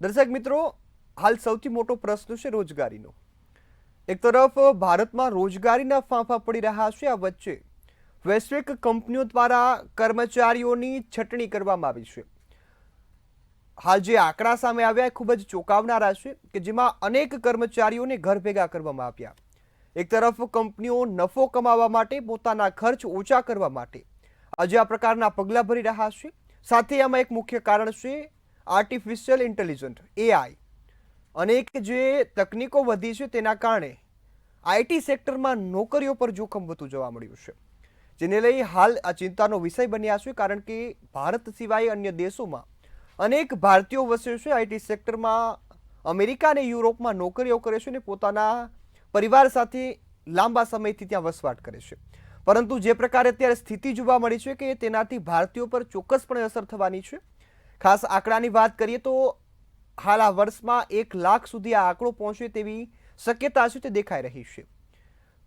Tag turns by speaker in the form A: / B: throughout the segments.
A: દર્શક મિત્રો, હાલ સૌથી મોટો પ્રશ્ન છે રોજગારીનો. એક તરફ ભારતમાં રોજગારીના ફાંફા પડી રહ્યા છે, આ વચ્ચે વૈશ્વિક કંપનીઓ દ્વારા કર્મચારીઓની છટણી કરવામાં આવી છે. હાલ જે આંકડા સામે આવ્યા એ ખૂબ જ ચોંકાવનારા છે કે જેમાં અનેક કર્મચારીઓને ઘર ભેગા કરવામાં આવ્યા. એક તરફ કંપનીઓ નફો કમાવા માટે પોતાના ખર્ચ ઓછા કરવા માટે આજે આ પ્રકારના પગલાં ભરી રહ્યા છે. સાથે આમાં એક મુખ્ય કારણ છે આર્ટિફિશિયલ ઇન્ટેલિજન્સ AI. અનેક જે તકનીકો વધી છે તેના કારણે IT સેક્ટરમાં નોકરીઓ પર જોખમ વધુ જોવા મળ્યું છે, જેને લઈ હાલ આ ચિંતાનો વિષય બન્યા છે. કારણ કે ભારત સિવાય અન્ય દેશોમાં અનેક ભારતીયો વસે છે. IT સેક્ટરમાં અમેરિકા અને યુરોપમાં નોકરીઓ કરે છે અને પોતાના પરિવાર સાથે લાંબા સમયથી ત્યાં વસવાટ કરે છે. પરંતુ જે પ્રકારે અત્યારે સ્થિતિ જોવા મળી છે કે તેનાથી ભારતીયો પર ચોક્કસપણે અસર થવાની છે. ખાસ આંકડાની વાત કરીએ તો હાલ આ વર્ષમાં 1 લાખ સુધી આ આંકડો પહોંચે તેવી શક્યતા છે તે દેખાઈ રહી છે.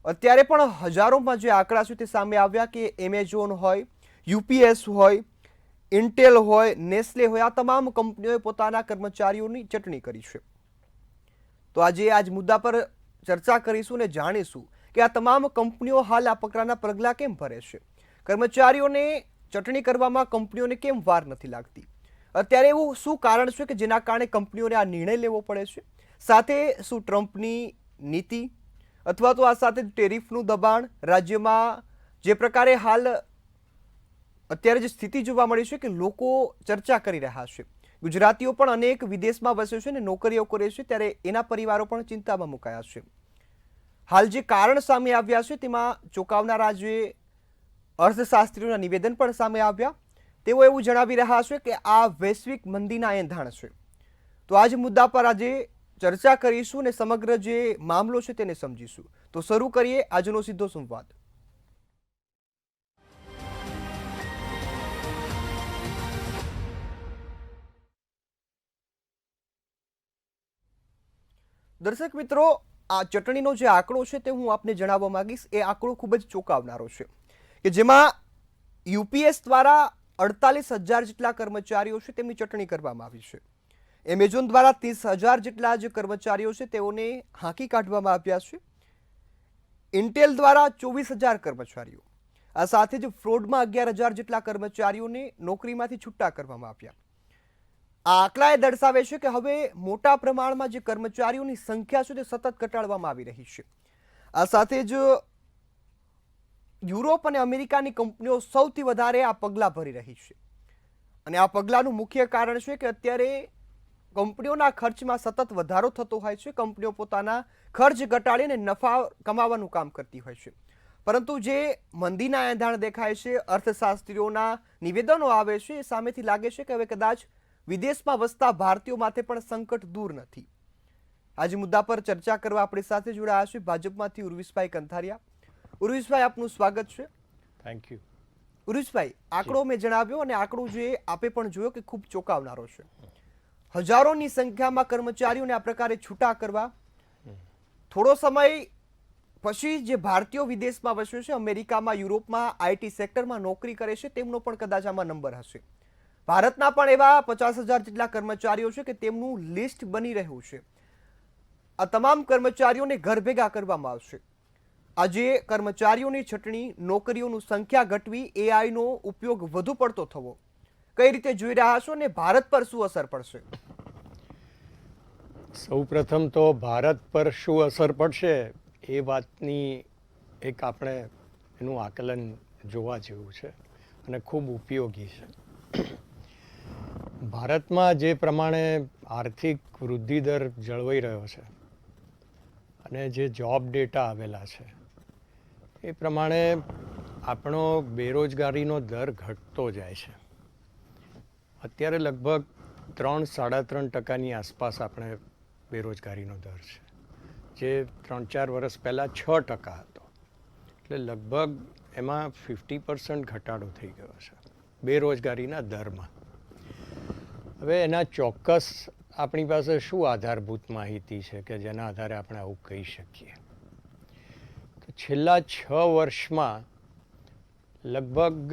A: અત્યારે પણ હજારોમાં જે આંકડા છે તે સામે આવ્યા કે એમેઝોન હોય, UPS હોય, ઇન્ટેલ હોય, નેસ્લે હોય, આ તમામ કંપનીઓએ પોતાના કર્મચારીઓની ચટણી કરી છે. તો આજે આજ મુદ્દા પર ચર્ચા કરીશું અને જાણીશું કે આ તમામ કંપનીઓ હાલ આ પ્રકારના પગલાં કેમ ભરે છે. કર્મચારીઓને ચટણી કરવામાં કંપનીઓને કેમ વાર નથી લાગતી. અત્યારે એવું શું કારણ છે કે જેના કારણે કંપનીઓને આ નિર્ણય લેવો પડે છે. સાથે શું ટ્રમ્પની નીતિ અથવા તો આ સાથે ટેરિફનું દબાણ, રાજ્યમાં જે પ્રકારે હાલ અત્યારે જે સ્થિતિ જોવા મળી છે કે લોકો ચર્ચા કરી રહ્યા છે. ગુજરાતીઓ પણ અનેક વિદેશમાં વસે છે અને નોકરીઓ કરે છે, ત્યારે એના પરિવારો પણ ચિંતામાં મુકાયા છે. હાલ જે કારણ સામે આવ્યા છે તેમાં ચોંકાવનારા જે અર્થશાસ્ત્રીઓના નિવેદન પણ સામે આવ્યા. તેઓ એવું જણાવી રહ્યા છે કે આ વૈશ્વિક મંદીના એંધાણ છે. તો આ જ મુદ્દા પર આજે ચર્ચા કરીશું અને સમગ્ર જે મામલો છે તેને સમજીશું. તો શરૂ કરીએ આજનો સીધો સંવાદ. દર્શક મિત્રો, આ ચટણીનો જે આંકડો છે તે હું આપને જણાવવા માંગીશ. એ આંકડો ખૂબ જ ચોંકાવનારો છે કે જેમાં UPS દ્વારા 48,000 જેટલા કર્મચારીઓ છે તેમની ચટણી કરવામાં આવી છે. એમેઝોન દ્વારા 30,000 જેટલા જે કર્મચારીઓ છે તેઓને હાંકી કાઢવામાં આવ્યા છે. ઇન્ટેલ દ્વારા 24,000 કર્મચારીઓ, આ સાથે જ ફ્રોડમાં 11,000 જેટલા કર્મચારીઓને નોકરીમાંથી છૂટા કરવામાં આવ્યા. આ આંકડાએ દર્શાવે છે કે હવે મોટા પ્રમાણમાં જે કર્મચારીઓની સંખ્યા છે તે સતત ઘટાડવામાં આવી રહી છે. આ સાથે જ યુરોપ અને અમેરિકાની કંપનીઓ સૌથી વધારે આ પગલાં ભરી રહી છે. અને આ પગલાંનું મુખ્ય કારણ છે કે અત્યારે કંપનીઓના ખર્ચમાં સતત વધારો થતો હોય છે. કંપનીઓ પોતાના ખર્ચ ઘટાડીને નફા કમાવાનું કામ કરતી હોય છે. પરંતુ જે મંદીના એંધાણ દેખાય છે, અર્થશાસ્ત્રીઓના નિવેદનો આવે છે, એ સામેથી લાગે છે કે હવે કદાચ વિદેશમાં વસતા ભારતીયો માટે પણ સંકટ દૂર નથી. આજે મુદ્દા પર ચર્ચા કરવા આપણી સાથે જોડાયા છે ભાજપમાંથી ઉર્વિશભાઈ કંથારિયા. ઉર્વિશભાઈ, આપનું સ્વાગત છે.
B: Thank you.
A: ઉર્વિશભાઈ, આંકડો મેં જણાવ્યો અને આંકડો જે આપે પણ જોયો કે ખૂબ ચોંકાવનારો છે. હજારોની સંખ્યામાં કર્મચારીઓને આ પ્રકારે છૂટા કરવા. થોડો સમય પછી જે ભારતીયો વિદેશમાં વસે છે, અમેરિકામાં, યુરોપમાં IT સેક્ટરમાં નોકરી કરે છે, તેમનો પણ કદાચ આમાં નંબર હશે. ભારતના પણ એવા 50,000 જેટલા કર્મચારીઓ છે કે તેમનું લિસ્ટ બની રહ્યું છે. આ તમામ કર્મચારીઓને ઘર ભેગા કરવામાં આવશે. આજે કર્મચારીઓની છટણી, નોકરીઓની સંખ્યા ઘટવી, AI નો ઉપયોગ વધુ પડતો થવો, કઈ રીતે જોઈ રહ્યા છો અને ભારત પર શું અસર પડશે?
B: સૌપ્રથમ તો ભારત પર શું અસર પડશે એ વાતની એક આપણે એનું આકલન જોવા જેવું છે અને ખૂબ ઉપયોગી છે. ભારતમાં જે પ્રમાણે આર્થિક વૃદ્ધિ દર જળવાઈ રહ્યો છે અને જે જોબ ડેટા આવેલા છે એ પ્રમાણે આપણો બેરોજગારીનો દર ઘટતો જાય છે. અત્યારે લગભગ 3-3.5% આસપાસ આપણે બેરોજગારીનો દર છે, જે 3-4 વર્ષ પહેલાં 6% હતો. એટલે લગભગ એમાં 50% ઘટાડો થઈ ગયો છે બેરોજગારીના દરમાં. હવે એના ચોક્કસ આપણી પાસે શું આધારભૂત માહિતી છે કે જેના આધારે આપણે આવું કહી શકીએ? તો છેલ્લા 6 વર્ષમાં લગભગ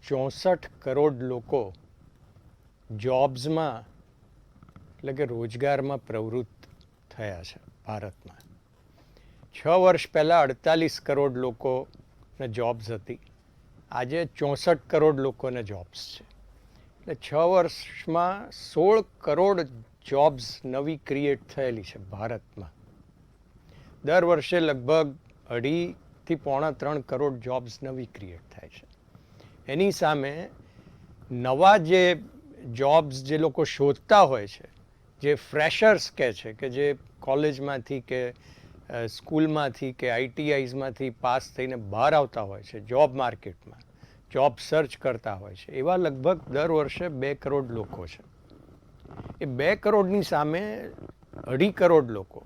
B: 64 કરોડ લોકો જોબ્સમાં એટલે કે રોજગારમાં પ્રવૃત્ત થયા છે ભારતમાં. 6 વર્ષ પહેલાં 48 કરોડ લોકોને જોબ્સ હતી, આજે 64 કરોડ લોકોને જોબ્સ છે. એટલે 6 વર્ષમાં 16 કરોડ જોબ્સ નવી ક્રિએટ થયેલી છે ભારતમાં. દર વર્ષે લગભગ 2.5 થી 3 કરોડ જોબ્સ નવી ક્રિએટ થાય છે. એની સામે નવા જે જોબ્સ જે લોકો શોધતા હોય છે, જે ફ્રેશર્સ કહે છે, કે જે કોલેજમાંથી કે સ્કૂલમાંથી કે આઈટીઆઈઝમાંથી પાસ થઈને બહાર આવતા હોય છે, જોબ માર્કેટમાં જોબ સર્ચ કરતા હોય છે, એવા લગભગ દર વર્ષે 2 કરોડ લોકો છે. એ 2 કરોડની સામે 2.5 કરોડ લોકો,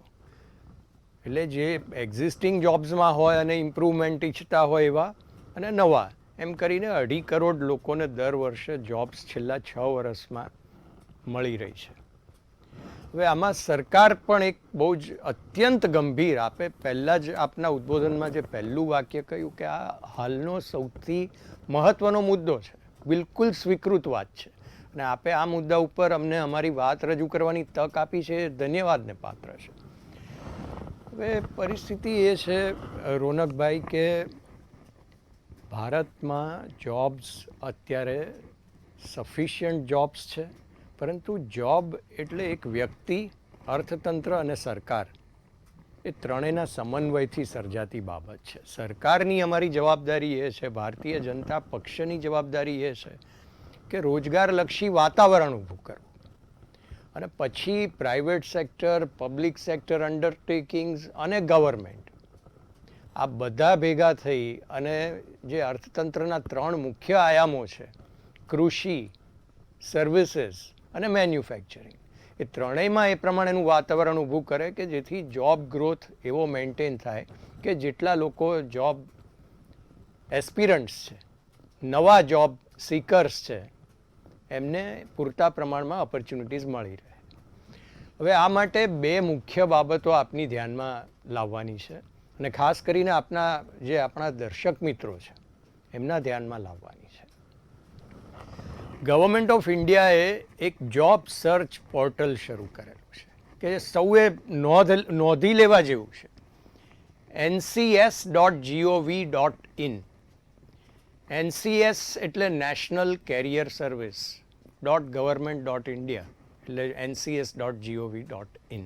B: એટલે જે એક્ઝિસ્ટિંગ જોબ્સમાં હોય અને ઇમ્પ્રુવમેન્ટ ઈચ્છતા હોય એવા અને નવા, એમ કરીને 2.5 કરોડ લોકોને દર વર્ષે જોબ્સ છેલ્લા 6 વર્ષમાં મળી રહી છે. હવે આમાં સરકાર પણ એક બહુ જ અત્યંત ગંભીર, આપે પહેલાં જ આપના ઉદ્બોધનમાં જે પહેલું વાક્ય કહ્યું કે આ હાલનો સૌથી મહત્ત્વનો મુદ્દો છે, બિલકુલ સ્વીકૃત વાત છે, અને આપે આ મુદ્દા ઉપર અમને અમારી વાત રજૂ કરવાની તક આપી છે, એ ધન્યવાદને પાત્ર છે. હવે પરિસ્થિતિ એ છે રોનકભાઈ કે ભારતમાં જોબ્સ અત્યારે સફિશિયન્ટ જોબ્સ છે, પરંતુ જોબ એટલે એક વ્યક્તિ, અર્થતંત્ર અને સરકાર, એ ત્રણેયના સમન્વયથી સર્જાતી બાબત છે. સરકારની અમારી જવાબદારી એ છે, ભારતીય જનતા પક્ષની જવાબદારી એ છે કે રોજગારલક્ષી વાતાવરણ ઊભું કરવું, અને પછી પ્રાઇવેટ સેક્ટર, પબ્લિક સેક્ટર અંડરટેકિંગ્સ અને ગવર્મેન્ટ, આ બધા ભેગા થઈ અને જે અર્થતંત્રના 3 મુખ્ય આયામો છે, કૃષિ, સર્વિસીસ અને મેન્યુફેક્ચરિંગ, એ ત્રણેયમાં એ પ્રમાણેનું વાતાવરણ ઊભું કરે કે જેથી જોબ ગ્રોથ એવો મેન્ટેન થાય કે જેટલા લોકો જોબ એસ્પિરન્ટ્સ છે, નવા જોબ સીકર્સ છે, એમને પૂરતા પ્રમાણમાં ઓપોર્ચ્યુનિટીઝ મળી રહે. હવે આ માટે 2 મુખ્ય બાબતો આપની ધ્યાનમાં લાવવાની છે, અને ખાસ કરીને આપણા દર્શક મિત્રો છે એમના ધ્યાનમાં લાવવાની છે. ગવર્મેન્ટ ઓફ ઇન્ડિયાએ એક જોબ સર્ચ પોર્ટલ શરૂ કરેલું છે કે સૌએ નોંધી લેવા જેવું છે. ncs.gov.in. NCS એટલે નેશનલ કેરિયર સર્વિસ .gov.india એટલે ncs.gov.in.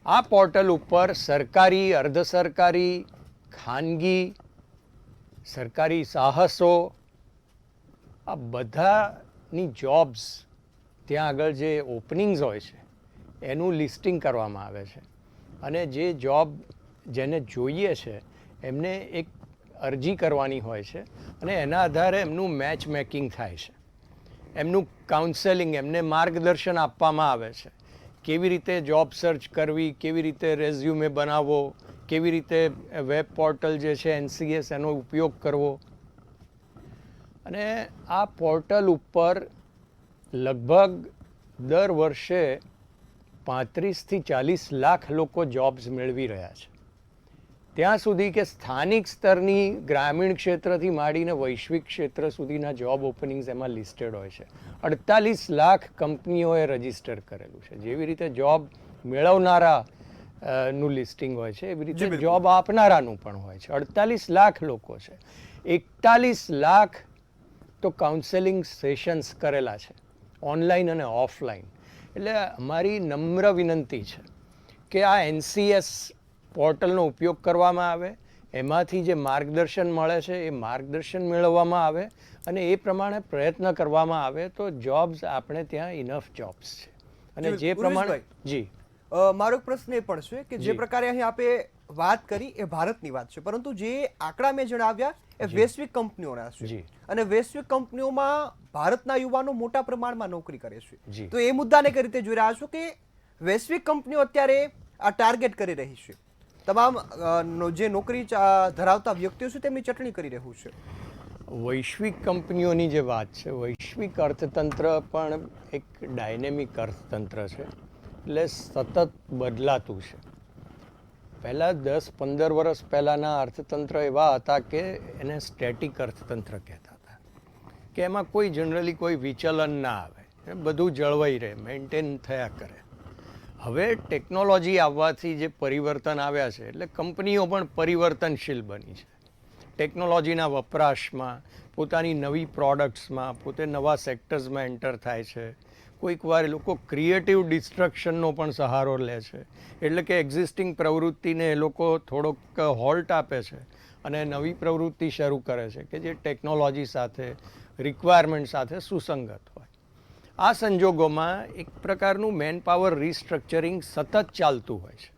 B: આ પોર્ટલ ઉપર સરકારી, અર્ધ સરકારી, ખાનગી, સરકારી સાહસો, આ બધાની જોબ્સ, ત્યાં આગળ જે ઓપનિંગ્સ હોય છે એનું લિસ્ટિંગ કરવામાં આવે છે, અને જે જોબ જેને જોઈએ છે એમને એક અરજી કરવાની હોય છે, અને એના આધારે એમનું મેચ મેકિંગ થાય છે, એમનું કાઉન્સેલિંગ, એમને માર્ગદર્શન આપવામાં આવે છે, કેવી રીતે જોબ સર્ચ કરવી, કેવી રીતે રેઝ્યુમે બનાવવો, કેવી રીતે વેબ પોર્ટલ જે છે NCS એનો ઉપયોગ કરવો. અને આ પોર્ટલ ઉપર લગભગ દર વર્ષે 35 થી 40 લાખ લોકો જોબ્સ મેળવી રહ્યા છે. ત્યાં સુધી કે સ્થાનિક સ્તરની ગ્રામીણ ક્ષેત્રથી માંડીને વૈશ્વિક ક્ષેત્ર સુધીના જોબ ઓપનિંગ્સ એમાં લિસ્ટેડ હોય છે. 48 લાખ કંપનીઓએ રજીસ્ટર કરેલું છે. જેવી રીતે જોબ મેળવનારા નું લિસ્ટિંગ હોય છે, એવી રીતે જોબ આપનારાનું પણ હોય છે. 48 લાખ લોકો છે. 41 લાખ તો કાઉન્સેલિંગ સેશન્સ કરેલા છે, ઓનલાઈન અને ઓફલાઈન. એટલે અમારી નમ્ર વિનંતી છે કે આ NCS પોર્ટલનો ઉપયોગ કરવામાં આવે, એમાંથી જે માર્ગદર્શન મળે છે એ માર્ગદર્શન મેળવવામાં આવે, અને એ પ્રમાણે પ્રયત્ન કરવામાં આવે તો જોબ્સ આપણે ત્યાં ઇનફ જોબ્સ છે. અને જે પ્રમાણે જી
A: મારો એક પ્રશ્ન એ પણ છે કે જે પ્રકારે અહીં આપે વાત કરી એ ભારતની વાત છે, પરંતુ જે આંકડા મેં જણાવ્યા એ વૈશ્વિક કંપનીઓના છે, અને વૈશ્વિક કંપનીઓમાં ભારતના યુવાનો મોટા પ્રમાણમાં નોકરી કરે છે. તો એ મુદ્દાને કઈ રીતે જોઈ રહ્યા છો કે વૈશ્વિક કંપનીઓ અત્યારે આ ટાર્ગેટ કરી રહી છે, તમામ જે નોકરી ધરાવતા વ્યક્તિઓ છે તેમની ચટણી કરી રહ્યું છે?
B: વૈશ્વિક કંપનીઓની જે વાત છે, વૈશ્વિક અર્થતંત્ર પણ એક ડાયનેમિક અર્થતંત્ર છે, એટલે સતત બદલાતું છે. પહેલાં 10-15 વર્ષ પહેલાંના અર્થતંત્ર એવા હતા કે એને સ્ટેટિક અર્થતંત્ર કહેતા હતા, કે એમાં કોઈ જનરલી કોઈ વિચલન ના આવે, એ બધું જળવાઈ રહે, મેન્ટેન થયા કરે. હવે ટેકનોલોજી આવવાથી જે પરિવર્તન આવ્યા છે એટલે કંપનીઓ પણ પરિવર્તનશીલ બની છે. ટેકનોલોજીના વપરાશમાં, પોતાની નવી પ્રોડક્ટ્સમાં, પોતે નવા સેક્ટર્સમાં એન્ટર થાય છે. કોઈક વાર એ લોકો ક્રિએટિવ ડિસ્ટ્રક્શનનો પણ સહારો લે છે. એટલે કે એક્ઝિસ્ટિંગ પ્રવૃત્તિને એ લોકો થોડોક હોલ્ટ આપે છે અને નવી પ્રવૃત્તિ શરૂ કરે છે કે જે ટેકનોલોજી સાથે, રિક્વાયરમેન્ટ સાથે સુસંગત હોય. આ સંજોગોમાં એક પ્રકારનું મેન પાવર રિસ્ટ્રક્ચરિંગ સતત ચાલતું હોય છે.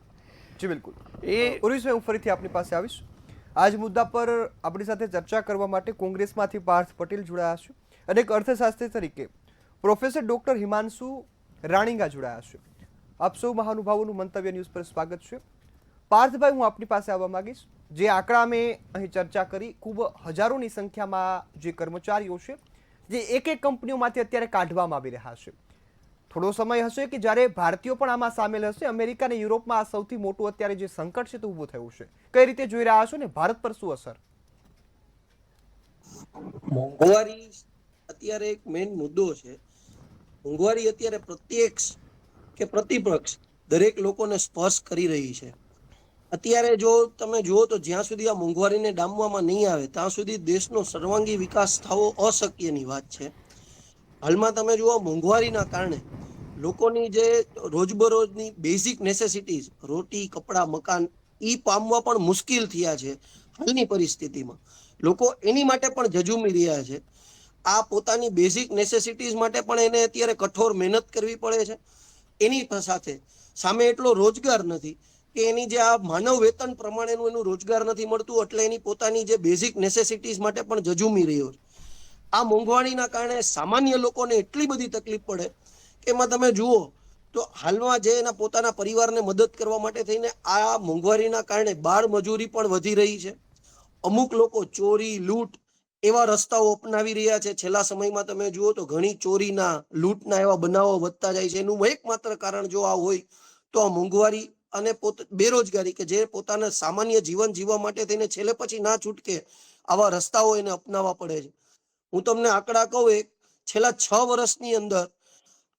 A: જી બિલકુલ.
B: એ
A: ઉર્વિશભાઈ, હું ફરીથી આપની પાસે આવીશ. આ જ મુદ્દા પર આપણી સાથે ચર્ચા કરવા માટે કોંગ્રેસમાંથી પાર્થ પટેલ જોડાયા છે અને એક અર્થશાસ્ત્રી તરીકે પ્રોફેસર ડોક્ટર હિમાંશુ રાણીંગા જોડાયા છે. આપ સૌ મહાનુભાવોનું મંતવ્ય ન્યૂઝ પર સ્વાગત છે. પાર્થભાઈ, હું આપની પાસે આવવા માંગીશ. જે આંકડા મેં અહીં ચર્ચા કરી, ખૂબ હજારોની સંખ્યામાં જે કર્મચારીઓ છે જે એક એક કંપનીઓમાંથી અત્યારે કાઢવામાં આવી રહ્યા છે. થોડો સમય હશે કે જ્યારે ભારતીયો પણ આમાં સામેલ હશે. અમેરિકા અને યુરોપમાં આ સૌથી મોટું અત્યારે જે સંકટ છે તે ઊભું થયું છે. કઈ રીતે જોઈ રહ્યા છો ને ભારત પર શું અસર?
C: મોંઘવારી અત્યારે એક મેઇન મુદ્દો છે. મોંઘવારી અત્યારે પ્રત્યક્ષ કે પ્રતિપક્ષ દરેક લોકોને સ્પર્શ કરી રહી છે. અત્યારે જો તમે જુઓ તો જ્યાં સુધી આ મોંઘવારીને ડામવામાં નહીં આવે ત્યાં સુધી દેશનો સર્વાંગી વિકાસ થવો અશક્યની વાત છે. હાલમાં તમે જુઓ, મોંઘવારીના કારણે લોકોની જે રોજબરોજની બેઝિક નેસેસિટીઝ, રોટી, કપડાં, મકાન, ઈ પામવા પણ મુશ્કેલ થયા છે. હાલની પરિસ્થિતિમાં લોકો એની માટે પણ ઝઝૂમી રહ્યા છે. આ પોતાની બેઝિક નેસેસિટીઝ માટે પણ એને અત્યારે કઠોર મહેનત કરવી પડે છે. એની સાથે સામે એટલો રોજગાર નથી કે એની જે આ માનવ વેતન પ્રમાણેનું એનું રોજગાર નથી મળતું, એટલે એની પોતાની જે બેઝિક નેસેસિટીઝ માટે પણ ઝઝૂમી રહ્યો છે. આ મોંઘવારીના કારણે સામાન્ય લોકોને એટલી બધી તકલીફ પડે કે એમાં તમે જુઓ તો હાલમાં જે એના પોતાના પરિવારને મદદ કરવા માટે થઈને આ મોંઘવારીના કારણે બાળ મજૂરી પણ વધી રહી છે. અમુક લોકો ચોરી, લૂંટ એવા રસ્તાઓ અપનાવી રહ્યા છે. છેલ્લા સમયમાં તમે જુઓ તો ઘણી ચોરીના, લૂંટના એવા બનાવો વધતા જાય છે. એનું એકમાત્ર કારણ જો આ હોય તો આ મોંઘવારી અને બેરોજગારી, કે જે પોતાના સામાન્ય જીવન જીવવા માટે થઈને છેલ્લે પછી ના છૂટકે આવા રસ્તાઓ એને અપનાવવા પડે છે. હું તમને આંકડા કહું, એક છેલ્લા 6 વર્ષની અંદર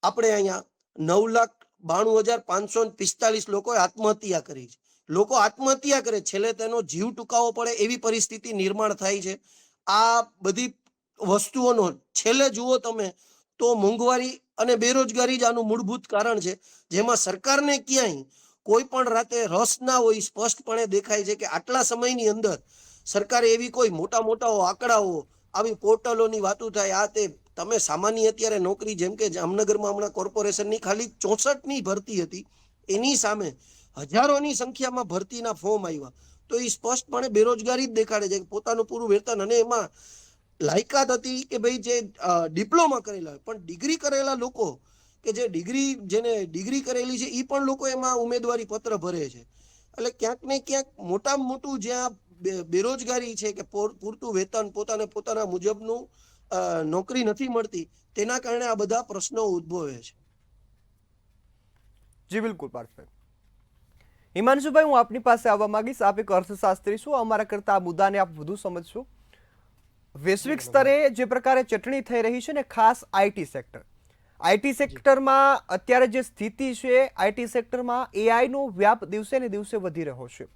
C: આપણે અહીંયા 9,92,545 લોકોએ આત્મહત્યા કરી છે. લોકો આત્મહત્યા કરે, છેલ્લે તેનો જીવ ટૂંકાવો પડે એવી પરિસ્થિતિ નિર્માણ થાય છે. આ બધી વસ્તુઓનો છેલ્લે જુઓ તમે તો મોંઘવારી અને બેરોજગારી જ આનું મૂળભૂત કારણ છે, જેમાં સરકારને ક્યાંય કોઈ પણ રાતે રસ ના હોય. સ્પષ્ટપણે દેખાય છે કે આટલા સમયની અંદર સરકારે એવી કોઈ મોટા મોટા આંકડાઓ, આવી પોર્ટલોની વાતો થાય, આ તે તમે સામાન્ય અત્યારે નોકરી, જેમ કે જામનગરમાં હમણાં કોર્પોરેશનની ખાલી 64ની ભરતી હતી, એની સામે હજારોની સંખ્યામાં ભરતીના ફોર્મ આવ્યા. તો એ સ્પષ્ટપણે બેરોજગારી જ દેખાડે છે. પોતાનું પૂરું વેતન, અને એમાં લાયકાત હતી કે ભાઈ જે ડિપ્લોમા કરેલા હોય, પણ ડિગ્રી કરેલા લોકો કે જે જેને ડિગ્રી કરેલી છે એ પણ લોકો એમાં ઉમેદવારી પત્ર ભરે છે. એટલે ક્યાંક ને ક્યાંક મોટામાં મોટું જ્યાં બેરોજગારી છે કે પૂરતું વેતન, પોતાના મુજબનું નોકરી નથી મળતી, તેના કારણે આ બધા પ્રશ્નો ઉદ્ભવે છે.
A: જી બિલકુલ પાર્થભાઈ. હિમાંશુભાઈ, હું આપની પાસે આવવા માંગીશ. આપ એક અર્થશાસ્ત્રી છો, અમારા કરતા આ મુદ્દાને આપ વધુ સમજશો. વૈશ્વિક સ્તરે જે પ્રકારે ચટણી થઈ રહી છે ને, ખાસ આઈટી સેક્ટરમાં અત્યારે જે સ્થિતિ છે, આઈટી સેક્ટરમાં એઆઈ નો વ્યાપ દિવસે ને દિવસે વધી રહ્યો છે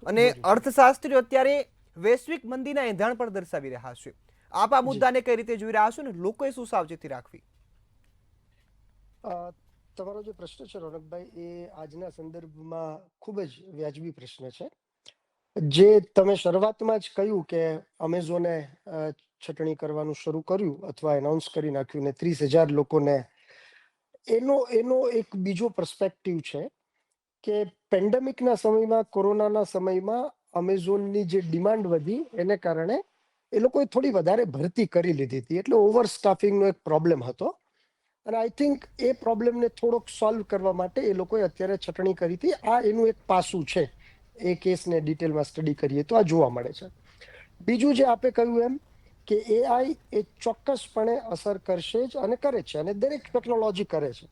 A: અને અર્થશાસ્ત્રીઓ અત્યારે વૈશ્વિક મંદીના એંધાણ પર દર્શાવી રહ્યા છે. આપ આ મુદ્દાને કઈ રીતે જોઈ રહ્યા છો ને લોકોએ શું સાવચેતી રાખવી?
D: તમારો જે પ્રશ્ન છે રોનકભાઈ, એ આજના સંદર્ભમાં ખૂબ જ વ્યાજબી પ્રશ્ન છે. જે તમે શરૂઆતમાં જ કહ્યું કે અમેઝોને છટણી કરવાનું શરૂ કર્યું અથવા એનાઉન્સ કરી નાખ્યું ને 30,000 લોકોને, એનો એક બીજો પર્સપેક્ટિવ છે કે પેન્ડેમિકના સમયમાં, કોરોનાના સમયમાં અમેઝોનની જે ડિમાન્ડ વધી એને કારણે એ લોકોએ થોડી વધારે ભરતી કરી લીધી હતી. એટલે ઓવર સ્ટાફિંગનો એક પ્રોબ્લેમ હતો અને આઈ થિંક એ પ્રોબ્લેમને થોડોક સોલ્વ કરવા માટે એ લોકોએ અત્યારે છટણી કરી હતી. આ એનું એક પાસું છે. એ કેસને ડિટેલમાં સ્ટડી કરીએ તો આ જોવા મળે છે. બીજું જે આપે કહ્યું એમ કે એઆઈ એ ચોક્કસપણે અસર કરશે જ અને કરે છે, અને દરેક ટેકનોલોજી કરે છે.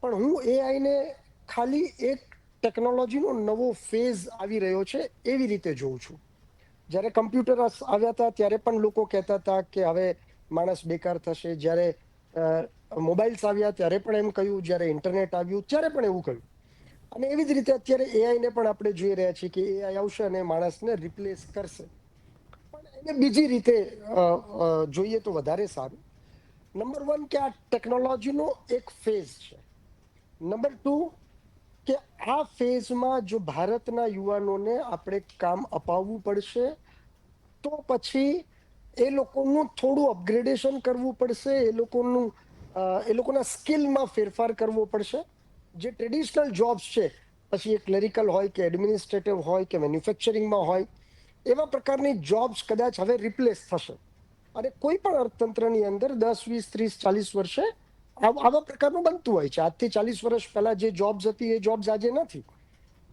D: પણ હું એઆઈને ખાલી એક ટેકનોલોજીનો નવો ફેઝ આવી રહ્યો છે એવી રીતે જોઉં છું. જ્યારે કમ્પ્યુટર આવ્યા હતા ત્યારે પણ લોકો કહેતા હતા કે હવે માણસ બેકાર થશે. જ્યારે મોબાઈલ્સ આવ્યા ત્યારે પણ એમ કહ્યું, જ્યારે ઇન્ટરનેટ આવ્યું ત્યારે પણ એવું કહ્યું. અને એવી જ રીતે અત્યારે એઆઈને પણ આપણે જોઈ રહ્યા છીએ કે એઆઈ આવશે અને માણસને રિપ્લેસ કરશે. પણ એને બીજી રીતે જોઈએ તો વધારે સારું. નંબર 1 કે આ ટેકનોલોજીનો એક ફેઝ છે. નંબર 2 કે આ ફેઝમાં જો ભારતના યુવાનોને આપણે કામ અપાવવું પડશે તો પછી એ લોકોનું થોડું અપગ્રેડેશન કરવું પડશે, એ લોકોના સ્કિલમાં ફેરફાર કરવો પડશે. જે ટ્રેડિશનલ જોબ્સ છે, પછી એ ક્લેરિકલ હોય કે એડમિનિસ્ટ્રેટિવ હોય કે મેન્યુફેક્ચરિંગમાં હોય, એવા પ્રકારની જોબ્સ કદાચ હવે રિપ્લેસ થશે. અને કોઈ પણ અર્થતંત્રની અંદર 10, 20, 30, 40 વર્ષે આવા પ્રકારનું બનતું હોય છે. આજથી 40 વર્ષ પહેલા જે જોબ્સ હતી એ જોબ્સ આજે નથી.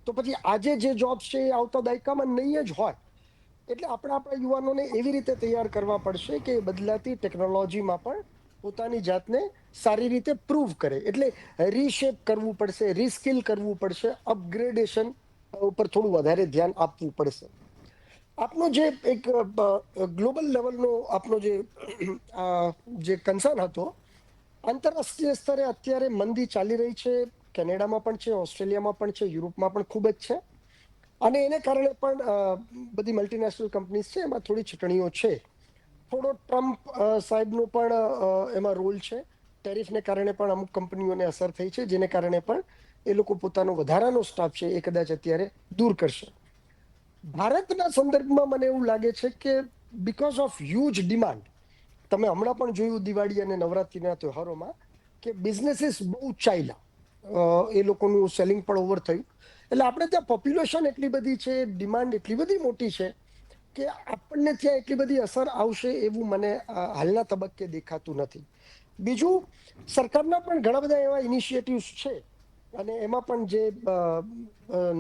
D: તો પછી આજે જે જોબ્સ છે એ આવતા દાયકામાં નહીં જ હોય. એટલે આપણે આપણા યુવાનોને એવી રીતે તૈયાર કરવા પડશે કે બદલાતી ટેકનોલોજીમાં પણ પોતાની જાતને સારી રીતે પ્રૂવ કરે. એટલે રીશેપ કરવું પડશે, રીસ્કિલ કરવું પડશે, અપગ્રેડેશન ઉપર થોડું વધારે ધ્યાન આપવું પડશે. આપનો જે એક ગ્લોબલ લેવલનો આપનો જે કન્સર્ન હતો, આંતરરાષ્ટ્રીય સ્તરે અત્યારે મંદી ચાલી રહી છે. કેનેડામાં પણ છે, ઓસ્ટ્રેલિયામાં પણ છે, યુરોપમાં પણ ખૂબ જ છે. અને એને કારણે પણ બધી મલ્ટીનેશનલ કંપનીઝ છે એમાં થોડી છટણીઓ છે. થોડો ટ્રમ્પ સાહેબનો પણ એમાં રોલ છે. ટેરિફને કારણે પણ અમુક કંપનીઓને અસર થઈ છે, જેને કારણે પણ એ લોકો પોતાનો વધારાનો સ્ટાફ છે એ કદાચ અત્યારે દૂર કરશે. ભારતના સંદર્ભમાં મને એવું લાગે છે કે બીકોઝ ઓફ હ્યુજ ડિમાન્ડ, તમે હમણાં પણ જોયું દિવાળી અને નવરાત્રિના તહેવારોમાં કે બિઝનેસીસ બહુ ચાલ્યા, એ લોકોનું સેલિંગ પણ ઓવર થયું. એટલે આપણે ત્યાં પોપ્યુલેશન એટલી બધી છે, ડિમાન્ડ એટલી બધી મોટી છે કે આપણને ત્યાં એટલી બધી અસર આવશે એવું મને હાલના તબક્કે દેખાતું નથી. બીજું, સરકારના પણ ઘણા બધા એવા ઇનિશિયેટિવ્સ છે અને એમાં પણ જે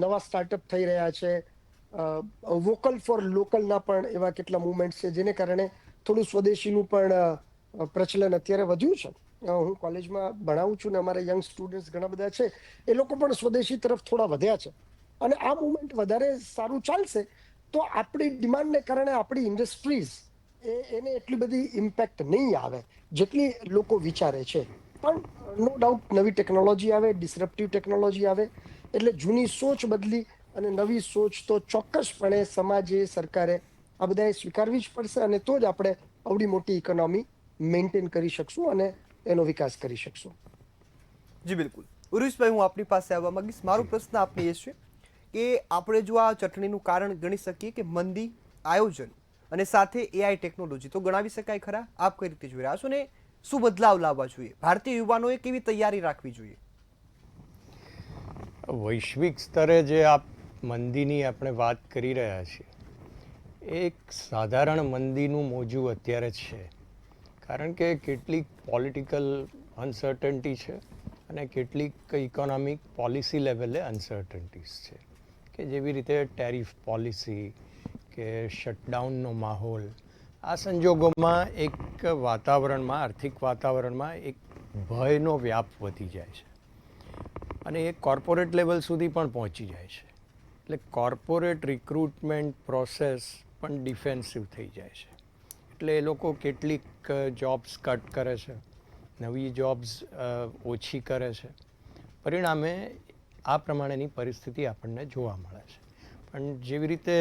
D: નવા સ્ટાર્ટઅપ થઈ રહ્યા છે, વોકલ ફોર લોકલના પણ એવા કેટલા મુવમેન્ટ્સ છે જેને કારણે થોડું સ્વદેશીનું પણ પ્રચલન અત્યારે વધ્યું છે. હું કોલેજમાં ભણાવું છું ને અમારા યંગ સ્ટુડન્ટ્સ ઘણા બધા છે, એ લોકો પણ સ્વદેશી તરફ થોડા વધ્યા છે. અને આ મુવમેન્ટ વધારે સારું ચાલશે તો આપણી ડિમાન્ડને કારણે આપણી ઇન્ડસ્ટ્રીઝ એને એટલી બધી ઇમ્પેક્ટ નહીં આવે જેટલી લોકો વિચારે છે. પણ નો ડાઉટ નવી ટેકનોલોજી આવે, ડિસરપ્ટિવ ટેકનોલોજી આવે એટલે જૂની સોચ બદલી અને નવી સોચ તો ચોક્કસપણે સમાજે, સરકારે આ બધાએ સ્વીકારવી જ પડશે. અને તો જ આપણે આવડી મોટી ઇકોનોમી મેન્ટેન કરી શકશું અને એનો વિકાસ કરી શકશું.
A: જી બિલકુલ. ઉરુષભાઈ, હું આપની પાસે આવવા માંગીશ. મારો પ્રશ્ન આપને એ છે કે આપણે જો આ ચટણીનું કારણ ગણી શકીએ કે મંદી, આયોજન અને સાથે એઆઈ ટેકનોલોજી, તો ગણાવી શકાય ખરા? આપ કઈ રીતે જોઈ રહ્યા છો ને શું બદલાવ લાવવા જોઈએ? ભારતીય યુવાનોએ કેવી તૈયારી રાખવી જોઈએ?
B: વૈશ્વિક સ્તરે જે મંદીની આપણે વાત કરી રહ્યા છીએ, એક સાધારણ મંદીનું મોજું અત્યારે છે. કારણ કે કેટલીક પોલિટિકલ અનસર્ટન્ટી છે અને કેટલીક ઇકોનોમિક પોલિસી લેવલે અનસર્ટન્ટીઝ છે, કે જેવી રીતે ટેરિફ પોલિસી કે શટડાઉનનો માહોલ. આ સંજોગોમાં એક વાતાવરણમાં, આર્થિક વાતાવરણમાં એક ભયનો વ્યાપ વધી જાય છે અને એ કોર્પોરેટ લેવલ સુધી પણ પહોંચી જાય છે. એટલે કોર્પોરેટ રિક્રુટમેન્ટ પ્રોસેસ પણ ડિફેન્સિવ થઈ જાય છે. એટલે એ લોકો કેટલીક જોબ્સ કટ કરે છે, નવી જોબ્સ ઓછી કરે છે. પરિણામે આ પ્રમાણેની પરિસ્થિતિ આપણને જોવા મળે છે. પણ જેવી રીતે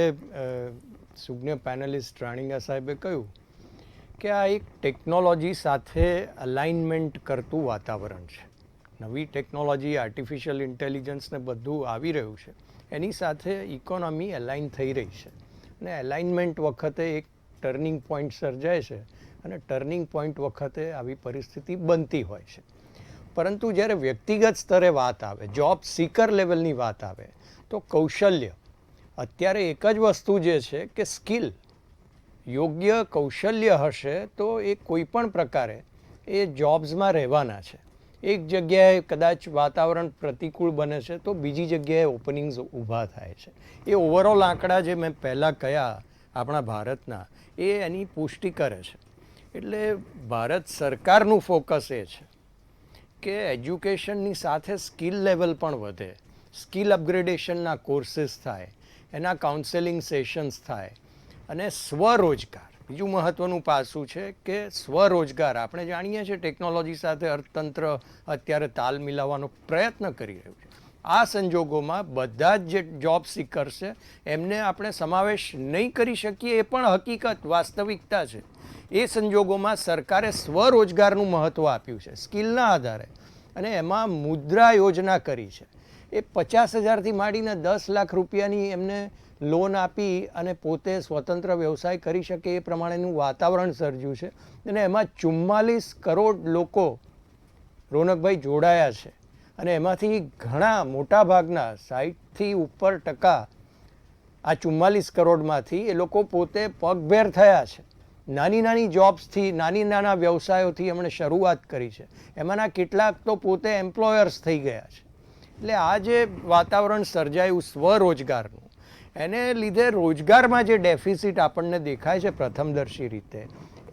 B: સુજ્ઞ પેનલિસ્ટ રાણીંગા સાહેબે કહ્યું કે આ એક ટેકનોલોજી સાથે અલાઇનમેન્ટ કરતું વાતાવરણ છે. નવી ટેકનોલોજી, આર્ટિફિશિયલ ઇન્ટેલિજન્સ ને બધું આવી રહ્યું છે, એની સાથે ઇકોનોમી અલાઇન થઈ રહી છે. અને અલાઇનમેન્ટ વખતે એક ટર્નિંગ પોઈન્ટ સર્જાય છે અને ટર્નિંગ પોઈન્ટ વખતે આવી પરિસ્થિતિ બનતી હોય છે. પરંતુ જ્યારે વ્યક્તિગત સ્તરે વાત આવે, જોબ સીકર લેવલની વાત આવે, તો કૌશલ્ય અત્યારે એક જ વસ્તુ જે છે કે સ્કિલ, યોગ્ય કૌશલ્ય હશે તો એ કોઈ પણ પ્રકારે એ જોબ્સમાં રહેવાના છે. એક જગ્યાએ કદાચ વાતાવરણ પ્રતિકૂળ બને છે તો બીજી જગ્યાએ ઓપનિંગ્સ ઊભા થાય છે. એ ઓવરઓલ આંકડા જે મેં પહેલાં કહ્યા આપણા ભારતના, એ એની પુષ્ટિ કરે છે. એટલે ભારત સરકારનું ફોકસ એ છે કે એજ્યુકેશનની સાથે સ્કિલ લેવલ પણ વધે, સ્કિલ અપગ્રેડેશનના કોર્સીસ થાય, એના કાઉન્સેલિંગ સેશન્સ થાય અને સ્વરોજગાર, બીજું મહત્ત્વનું પાસું છે કે સ્વરોજગાર. આપણે જાણીએ છીએ ટેકનોલોજી સાથે અર્થતંત્ર અત્યારે તાલ મિલાવવાનો પ્રયત્ન કરી રહ્યું છે. આ સંજોગોમાં બધા જ જે જોબ સિકર્સ છે એમને આપણે સમાવેશ નહીં કરી શકીએ, એ પણ હકીકત વાસ્તવિકતા છે. એ સંજોગોમાં સરકારે સ્વરોજગારનું મહત્ત્વ આપ્યું છે સ્કિલના આધારે, અને એમાં મુદ્રા યોજના કરી છે. એ 50,000થી માંડીને 10 લાખ રૂપિયાની એમને લોન આપી અને પોતે સ્વતંત્ર વ્યવસાય કરી શકે એ પ્રમાણેનું વાતાવરણ સર્જ્યું છે. અને એમાં 44 કરોડ લોકો રોનકભાઈ જોડાયા છે, અને એમાંથી ઘણા મોટા ભાગના 60થી ઉપર ટકા આ 44 કરોડમાંથી એ લોકો પોતે પગભેર થયા છે. નાની નાની જોબ્સથી, નાના વ્યવસાયોથી એમણે શરૂઆત કરી છે. એમાંના કેટલાક તો પોતે એમ્પ્લોયર્સ થઈ ગયા છે. એટલે આ જે વાતાવરણ સર્જાયું સ્વરોજગારનું, એને લીધે રોજગારમાં જે ડેફિસિટ આપણને દેખાય છે પ્રથમદર્શી રીતે,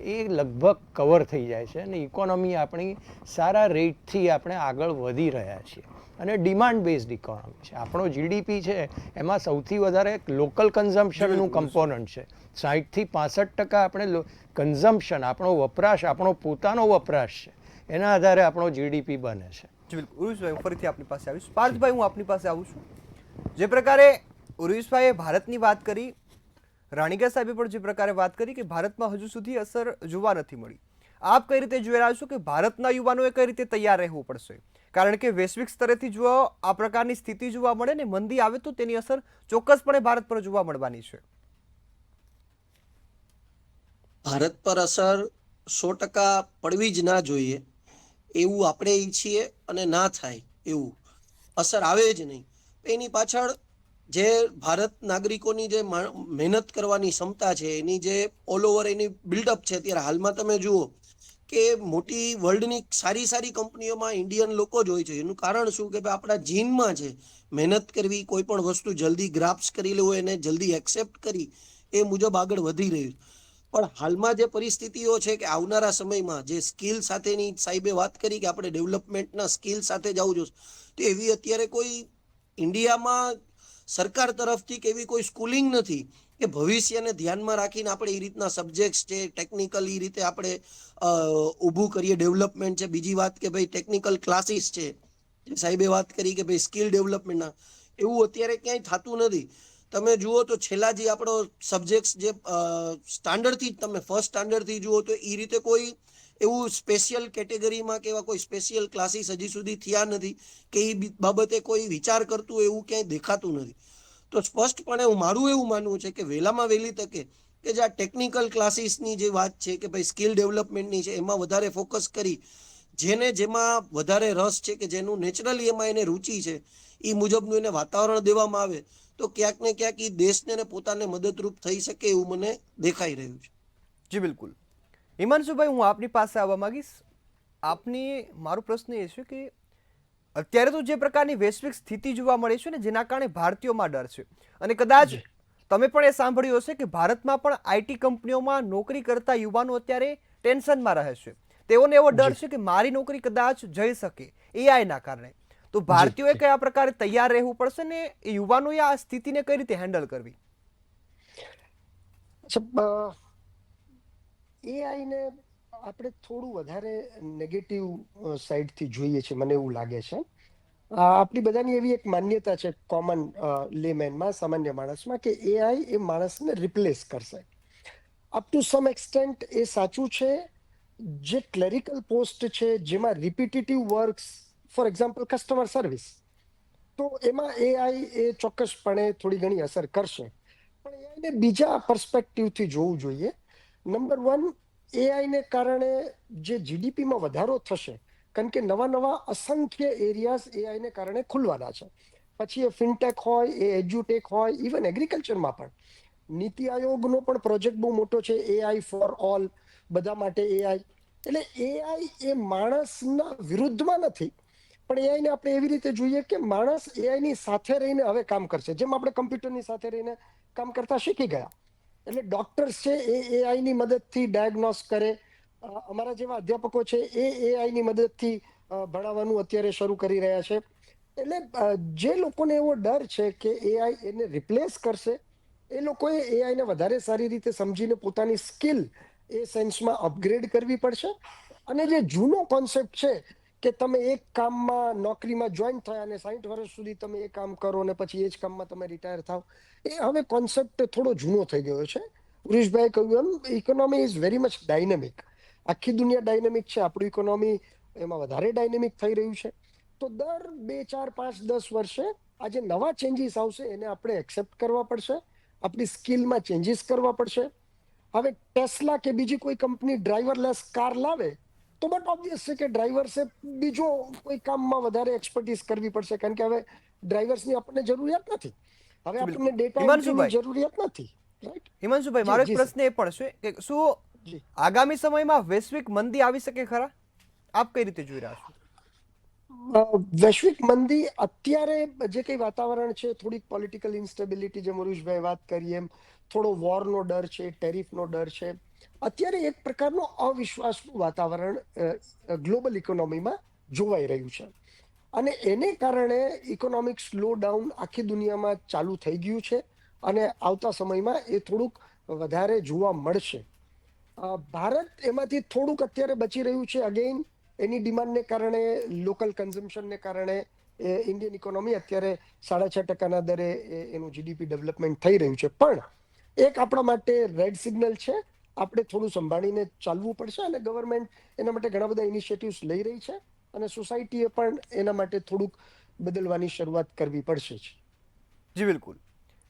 B: એ લગભગ કવર થઈ જાય છે, અને ઇકોનોમી આપણી સારા રેટથી આપણે આગળ વધી રહ્યા છીએ. અને ડિમાન્ડ બેઝડ ઇકોનોમી છે. આપણો જીડીપી છે એમાં સૌથી વધારે લોકલ કન્ઝમ્પશનનું કમ્પોનન્ટ છે. 60થી 65% આપણે કન્ઝમ્પશન, આપણો વપરાશ, આપણો પોતાનો વપરાશ છે, એના આધારે આપણો જીડીપી બને છે.
A: જી બિલકુલ. ઉર્વિશભાઈ, હું ફરીથી આપની પાસે આવીશ. પાર્થભાઈ, હું આપની પાસે આવું છું. જે પ્રકારે ઉર્વિશભાઈએ ભારતની વાત કરી, રાણીકા સાહેબે પણ જે પ્રકારે વાત કરી કે ભારતમાં હજુ સુધી અસર જોવા નથી મળી, આપ કઈ રીતે જોઈ રહ્યા છો કે ભારતના યુવાનોએ કઈ રીતે તૈયાર રહેવું પડશે? કારણ કે વૈશ્વિક સ્તરેથી જો આ પ્રકારની સ્થિતિ જોવા મળે ને મંદી આવે તો તેની અસર ચોક્કસપણે ભારત પર જોવા મળવાની છે.
C: ભારત પર અસર 100% પડવી જ ના જોઈએ એવું આપણે ઈચ્છીએ, અને ના થાય એવું અસર આવે જ નહીં. એની પાછળ જે ભારત નાગરિકોની જે મહેનત કરવાની ક્ષમતા છે, એની જે ઓલ ઓવર એની બિલ્ડઅપ છે, અત્યારે હાલમાં તમે જુઓ કે મોટી વર્લ્ડની સારી કંપનીઓમાં ઇન્ડિયન લોકો જ હોય છે. એનું કારણ શું કે ભાઈ આપણા જીનમાં છે મહેનત કરવી, કોઈ પણ વસ્તુ જલ્દી ગ્રાપ્સ કરી લેવું, એને જલ્દી એક્સેપ્ટ કરી એ મુજબ આગળ વધી રહ્યું. પણ હાલમાં જે પરિસ્થિતિઓ છે કે આવનારા સમયમાં જે સ્કિલ સાથેની સાહેબે વાત કરી કે આપણે ડેવલપમેન્ટના સ્કિલ સાથે જવું જોઈએ, તો એવી અત્યારે કોઈ ઇન્ડિયામાં સરકાર તરફથી કે એવી કોઈ સ્કૂલિંગ નથી કે ભવિષ્યને ધ્યાનમાં રાખીને આપણે એ રીતના સબ્જેક્ટ્સ છે ટેકનિકલ એ રીતે આપણે ઊભું કરીએ ડેવલપમેન્ટ છે. બીજી વાત કે ભાઈ ટેકનિકલ ક્લાસીસ છે, જે સાહેબે વાત કરી કે ભાઈ સ્કિલ ડેવલપમેન્ટના, એવું અત્યારે ક્યાંય થતું નથી. તમે જુઓ તો છેલ્લા જે આપણો સબ્જેક્ટ જે સ્ટાન્ડર્ડથી તમે ફર્સ્ટ સ્ટાન્ડર્ડથી જુઓ તો એ રીતે કોઈ એવું સ્પેશિયલ કેટેગરીમાં કે એવા કોઈ સ્પેશિયલ ક્લાસીસ હજી સુધી થયા નથી કે એ બાબતે કોઈ વિચાર કરતું એવું ક્યાંય દેખાતું નથી. તો સ્પષ્ટપણે મારું એવું માનવું છે કે વહેલામાં વહેલી તકે કે જે આ ટેકનિકલ ક્લાસીસની જે વાત છે કે ભાઈ સ્કિલ ડેવલપમેન્ટની છે, એમાં વધારે ફોકસ કરી જેને જેમાં વધારે રસ છે કે જેનું નેચરલી એમાં એને રુચિ છે એ મુજબનું એને વાતાવરણ દેવામાં આવે તો ક્યાંક ને ક્યાંક એ દેશને ને પોતાને મદદરૂપ થઈ શકે એવું મને દેખાઈ રહ્યું છે.
A: જી બિલકુલ. હિમાંશુભાઈ, હું આપની પાસે આવવા માંગીશ. આપની મારો પ્રશ્ન એ છે કે અત્યારે તો જે પ્રકારની વૈશ્વિક સ્થિતિ જોવા મળે છે ને, જેના કારણે ભારતીયોમાં ડર છે, અને કદાચ તમે પણ એ સાંભળ્યું હશે કે ભારતમાં પણ આઈટી કંપનીઓમાં નોકરી કરતા યુવાનો અત્યારે ટેન્શનમાં રહે છે. તેઓને એવો ડર છે કે મારી નોકરી કદાચ જઈ શકે એઆઈના કારણે. તો ભારતીયોએ કયા પ્રકારે તૈયાર રહેવું પડશે ને યુવાનોએ આ સ્થિતિને કઈ રીતે હેન્ડલ કરવી?
D: એઆઈ ને આપણે થોડું વધારે નેગેટિવ સાઈડથી જોઈએ છે, મને એવું લાગે છે. આપણી બધાની એવી એક માન્યતા છે કોમન લેમેનમાં, સામાન્ય માણસમાં, કે એઆઈ એ માણસને રિપ્લેસ કરશે. અપ ટુ સમ એક્સટેન્ટ એ સાચું છે. જે ક્લેરિકલ પોસ્ટ છે, જેમાં repetitive works, for example customer service, તો એમાં એઆઈ એ ચોક્કસપણે થોડી ઘણી અસર કરશે. પણ એઆઈને બીજા પર્સપેક્ટિવથી જોવું જોઈએ. નંબર 1, એઆઈને કારણે જે જીડીપીમાં વધારો થશે, કારણ કે નવા અસંખ્ય એરિયાઝ એઆઈને કારણે ખુલવાના છે. પછી એ ફિનટેક હોય, એ એજ્યુટેક હોય, ઇવન એગ્રીકલ્ચરમાં પણ. નીતિ આયોગનો પણ પ્રોજેક્ટ બહુ મોટો છે, એઆઈ ફોર ઓલ, બધા માટે એઆઈ. એટલે એઆઈ એ માણસના વિરુદ્ધમાં નથી, પણ એઆઈને આપણે એવી રીતે જોઈએ કે માણસ એઆઈની સાથે રહીને હવે કામ કરશે, જેમ આપણે કમ્પ્યુટરની સાથે રહીને કામ કરતા શીખી ગયા. એટલે ડોક્ટર્સ છે એ એઆઈની મદદથી ડાયગ્નોસ કરે. અમારા જેવા અધ્યાપકો છે એ એઆઈની મદદથી ભણાવવાનું અત્યારે શરૂ કરી રહ્યા છે. એટલે જે લોકોને એવો ડર છે કે એઆઈ એને રિપ્લેસ કરશે, એ લોકોએ એઆઈને વધારે સારી રીતે સમજીને પોતાની સ્કિલ એ સેન્સમાં અપગ્રેડ કરવી પડશે. અને જે જૂનો કોન્સેપ્ટ છે કે તમે એક કામમાં નોકરીમાં જોઈન થયા અને 60 વર્ષ સુધી તમે એ કામ કરો અને પછી એ જ કામમાં તમે રિટાયર થાવ, એ હવે કોન્સેપ્ટ થોડો જૂનો થઈ ગયો છે. ઉરેશભાઈ કહ્યું એમ economy is very much dynamic. આખી દુનિયા ડાયનેમિક છે, આપણું ઇકોનોમી એમાં વધારે ડાયનેમિક થઈ રહ્યું છે. તો દર 2, 4, 5, 10 વર્ષે આ જે નવા ચેન્જીસ આવશે એને આપણે એક્સેપ્ટ કરવા પડશે, આપણી સ્કિલમાં ચેન્જીસ કરવા પડશે. હવે ટેસ્લા કે બીજી કોઈ કંપની ડ્રાઈવરલેસ કાર લાવે તો બટ ઓબ્વિયસ છે કે ડ્રાઈવર્સે બીજો કોઈ કામમાં વધારે એક્સપર્ટીસ કરવી પડશે, કારણ કે હવે ડ્રાઈવર્સની આપણને જરૂરિયાત નથી. હવે
A: જી, બિલકુલ.
D: આપણને ડેટા એન્ટ્રીની
A: હિમાંશુભાઈ,
D: જરૂરિયાત નથી. રાઈટ?
A: હિમાંશુભાઈ,
D: જી,
A: મારો એક
D: જી,
A: પ્રશ્ન એ પણ છે કે શું
D: જી.
A: આગામી સમયમાં વૈશ્વિક મંદી આવી શકે ખરા? આપ કઈ રીતે જોઈ રહ્યા છો?
D: વૈશ્વિક મંદી અત્યારે જે કઈ વાતાવરણ છે, થોડીક પોલિટિકલ ઇન્સ્ટેબિલિટી, જે મુરુષભાઈ વાત કરી એમ, થોડો વોરનો ડર છે, ટેરિફનો ડર છે. અત્યારે એક પ્રકારનો અવિશ્વાસનું વાતાવરણ ગ્લોબલ ઇકોનોમીમાં જોવાઈ રહ્યું છે. અને એને કારણે ઇકોનોમિક સ્લો ડાઉન આખી દુનિયામાં ચાલુ થઈ ગયું છે અને આવતા સમયમાં એ થોડુંક વધારે જોવા મળશે. ભારત એમાંથી થોડુંક અત્યારે બચી રહ્યું છે. અગેઇન એની ડિમાન્ડને કારણે, લોકલ કન્ઝમ્પશનને કારણે ઇન્ડિયન ઇકોનોમી અત્યારે 6.5% દરે એનું જીડીપી ડેવલપમેન્ટ થઈ રહ્યું છે. પણ એક આપણા માટે રેડ સિગ્નલ છે. આપણે થોડું સંભાળીને ચાલવું પડશે અને ગવર્મેન્ટ એના માટે ઘણા બધા ઇનિશિયેટિવ્સ લઈ રહી છે અને સોસાયટીએ પણ એના માટે થોડુંક બદલવાની શરૂઆત કરવી પડશે જ.
A: જી બિલકુલ.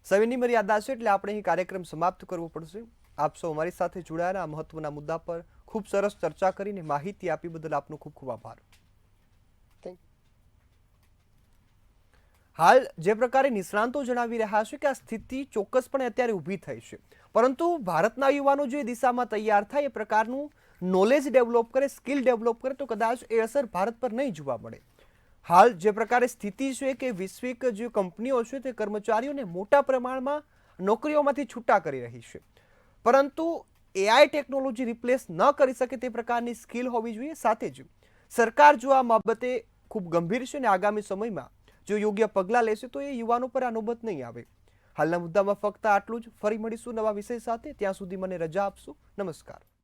A: સમયની મર્યાદા છે એટલે આપણે અહીં કાર્યક્રમ સમાપ્ત કરવો પડશે. આપ સૌ અમારી સાથે જોડાયા આ મહત્વના મુદ્દા પર ખૂબ સરસ ચર્ચા કરીને માહિતી આપી બદલ આપનો ખૂબ ખૂબ આભાર.
D: Thank you.
A: હાલ જે પ્રકારે નિષ્ણાંતો જણાવી રહ્યા છે કે આ સ્થિતિ ચોક્કસપણે અત્યારે ઊભી થઈ છે, પરંતુ ભારતના યુવાનો જે દિશામાં તૈયાર થાય, એ પ્રકારનું નોલેજ ડેવલપ કરે, સ્કિલ ડેવલપ કરે તો કદાચ એ અસર ભારત પર નહીં જોવા મળે. હાલ જે પ્રકારે સ્થિતિ છે કે વૈશ્વિક જે કંપનીઓ છે તે કર્મચારીઓને મોટા પ્રમાણમાં નોકરીઓમાંથી છૂટા કરી રહી છે, પરંતુ એઆઈ ટેકનોલોજી રિપ્લેસ ન કરી શકે તે પ્રકારની સ્કિલ હોવી જોઈએ. સાથે જ સરકાર જો આ બાબતે ખૂબ ગંભીર છે અને આગામી સમયમાં જો યોગ્ય પગલાં લેશે તો એ યુવાનો પર આ નોબત નહીં આવે. હાલના મુદ્દામાં ફક્ત આટલું જ. ફરી મળીશું નવા વિષય સાથે. ત્યાં સુધી મને રજા આપશો. નમસ્કાર.